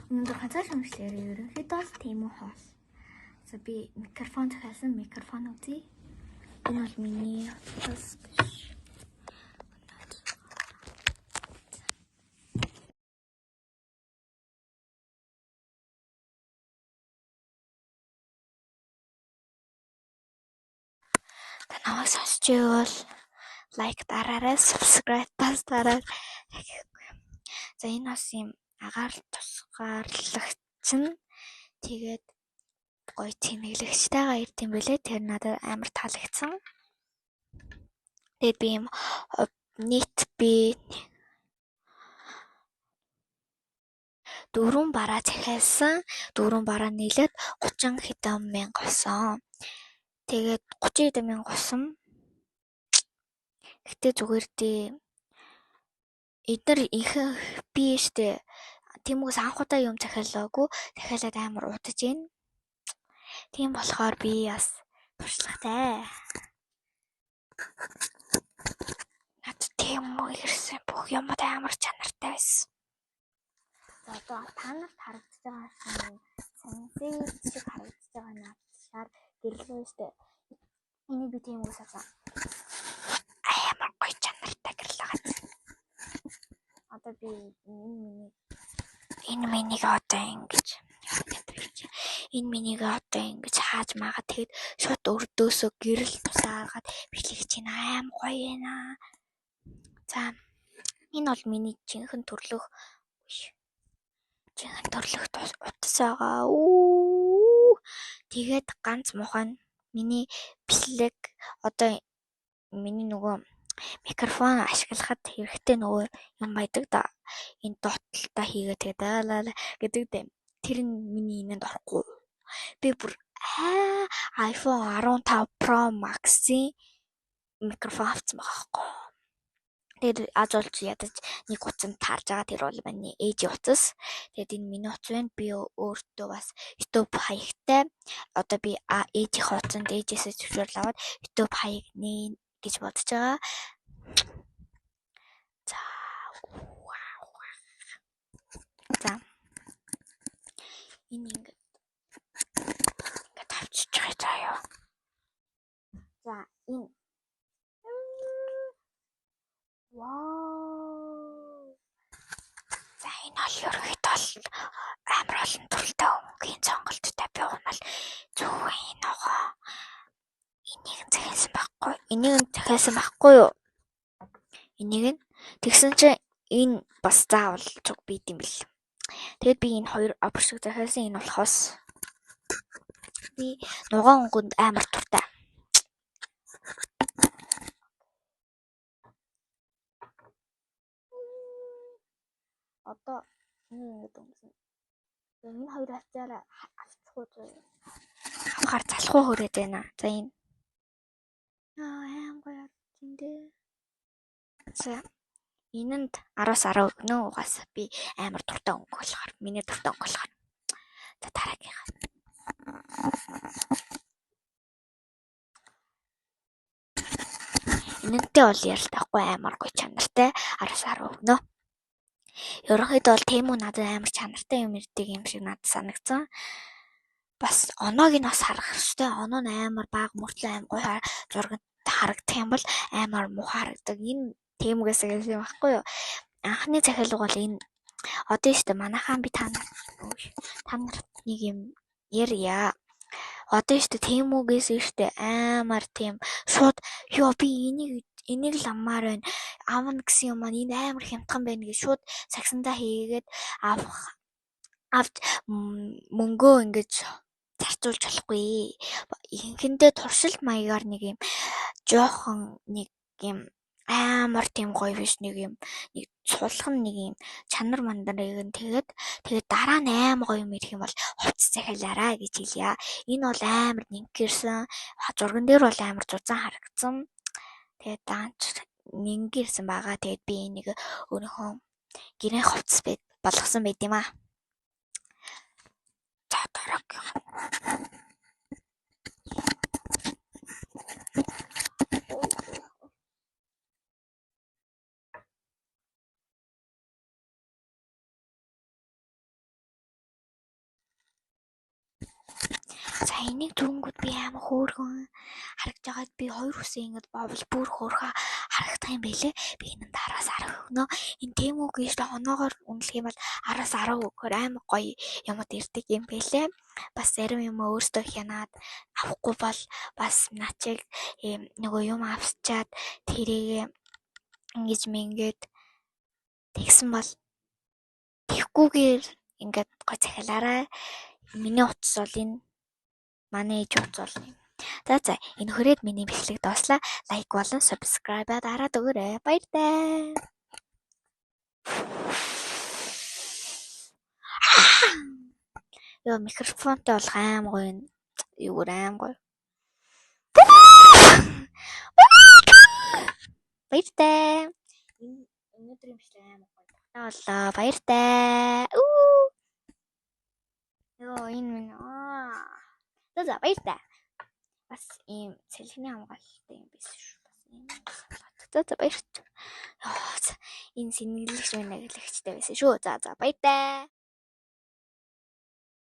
Өнөөдөр хазааш өмшлээр ерөнхийдөө л тийм үү хоол. За би микрофон захиалсан микрофон үзье. Энэ бол миний утас биш. Танаас сонсч байвал лайк дараарай, subscribe дараарай. За энэ бас юм агаар тусгаарлагч нь тэгээд гоё цэнэглэгчтэйгээ ирд юм бэлээ. Тэр надад амар таалагдсан. Тэгээд би юм нийт би 4 бараа захиалсан. 4 бараа нийлээд 30 хэдэн мянга болсон. Тэгээд 30 хэдэн мянга болсон. Гэтэ зүгээр дээ. Эдгээр ихэнх би штэ тиймээс анхудаа юм захиалаагүй. Захиалаад амар удаж гин. Тийм болохоор би бас туршлагатай. Над тийм үү ирсэн бүх юмуд амар чанартай байсан. За одоо та нарт харагдаж байгаа сэнсэй шиг харагдаж байгаа надад гэрлээ штэ. Энийг би тийм үгсаа амар гоё чанартай гэрлээ гад. Одоо би энэ минийг одоо ингэж хааж магаад тэгэд шууд өрдөөсөө гэрэл тусаагаад бичлэг чинь аим гоё байна. За энэ бол миний жинхэнэ төрлөх утас байгаа. Тэгээд ганц муухай миний бичлэг одоо миний нөгөө микрофон ашиглахад хэрэгтэй нөгөө юм байдаг да. Энэ дотлолтоо хийгээ тэгээд гэдэг дээ. Тэр нь миний энэнд орохгүй. Би бүр iPhone 15 Pro Max-ийн микрофон авсан байгаа байхгүй. Тэгээд аз олж ядаж нэг утсанд таарж байгаа тэр бол миний ээжийн утас. Тэгээд энэ миний утас байна. Би өөртөө бас YouTube хаягтай. Одоо би ээжийнхээ утсанд ээжээсээ зөвшөөрөл аваад YouTube хаяг нээ гэж бодож байгаа. За. Энэ ингээд тавьчих заяа. За энэ вау. За энэ бол ерөөхдөө амар олон төрөлтэй өнгийн сонголттой би уунал зүгээр энэ байгаа. Энийг захиасан байхгүй юу? Энийг нь тэгсэн чинь энэ бас заавал зүг бийд юм бэл. Тэгэд би энэ хоёр опшиг захиасан энэ болохоос би нугаан өнгөнд амар туртай. Одоо ингээд өнгөсөн. Энэ хоёр авчаараа авчихгүй зөө. Авахар залхуу хүрээд байна. За энэ аим гоё тиндээ. За энэнд 10-аас 10 өгнө. Угаасаа би амар туртай өнгө болохоор миний туртай өнгө болохоор. За дараагийнхаа. Энэнтэй бол ярилтахгүй амар гоё чанартай 10-аас 10 өгнө. Ерөнхийдөө бол тийм үү надад амар чанартай юм ирдэг юм шиг надад санагдсан. Бас оноог нь бас харах хэрэгтэй. Оноо нь амар баг мөртлөө амар гоё зурагт харагдах юм бол амар муухай харагдаг. Энэ тиймгээс гэсэн юм байхгүй юу? Анхны захиалга бол энэ одоо шүү дээ манайхаа би та нарт нэг юм ярья. Одоо шүү дээ тийм үгээс шүү дээ амар тийм шууд ёо би энийг л аммаар байна. Аавна гэсэн юм маань энэ амар хямдхан байна гэж шууд сагсандаа хийгээд авч мөнгөө ингэж зарцуулж болохгүй. Ихэнхдээ туршилт маягаар нэг юм жоохон нэг юм амар тийм гоё биш нэг юм нэг сулхан нэг юм чанар мандарыг нь тэгээд дараа нь амар гоё юм ирэх юм бол хувцас захиалаарай гэж хэлье. Энэ бол амар нингэрсэн. Зурган дээр бол амар зузаан харагдсан. Тэгээд даанч нингэрсэн байгаа. Тэгээд би энийг өөрийнхөө гэрээ хувцас болгосон байт юм аа. За дараагийн За энийг зүнгүүд би амар хөөргөн харагдж байгаад би хоёр үсээ ингэж бовл бүр хөөрхө харагдах юм байлээ. Би энэ араас 10 өгнө. Энэ Тему гэж оноогоор үнэлэх юм бол араас 10 өгөхөр амар гоё юмуд ирдэг юм байлээ. Бас зарим юм өөртөө хянаад авахгүй бол бас начиг нөгөө юм авчаад тэрийг ингэж мингээд тэгсэн бол тэгхгүйгээр ингээд гоё захиалаарай. Миний утас бол энэ манай ээж утас бол юм. За энэ хүрээд миний бичлэг дууслаа. Лайк болон subscribe дараад өгөөрэй. Баяртай. Ёо микрофонтой болох аим гоё. Юугаар аим гоё. Баяртай. Өнөөдрийн бичлэг аим гоё. Боллоо. Баяртай. Ёо энэ минь за баяртай. Бас ийм цэлхний хамгаалалтай юм байсан шүү. Бас ийм за баяртай. Энэ сэнгэлэгч мэн нэглэгчтэй байсан шүү. За баяртай.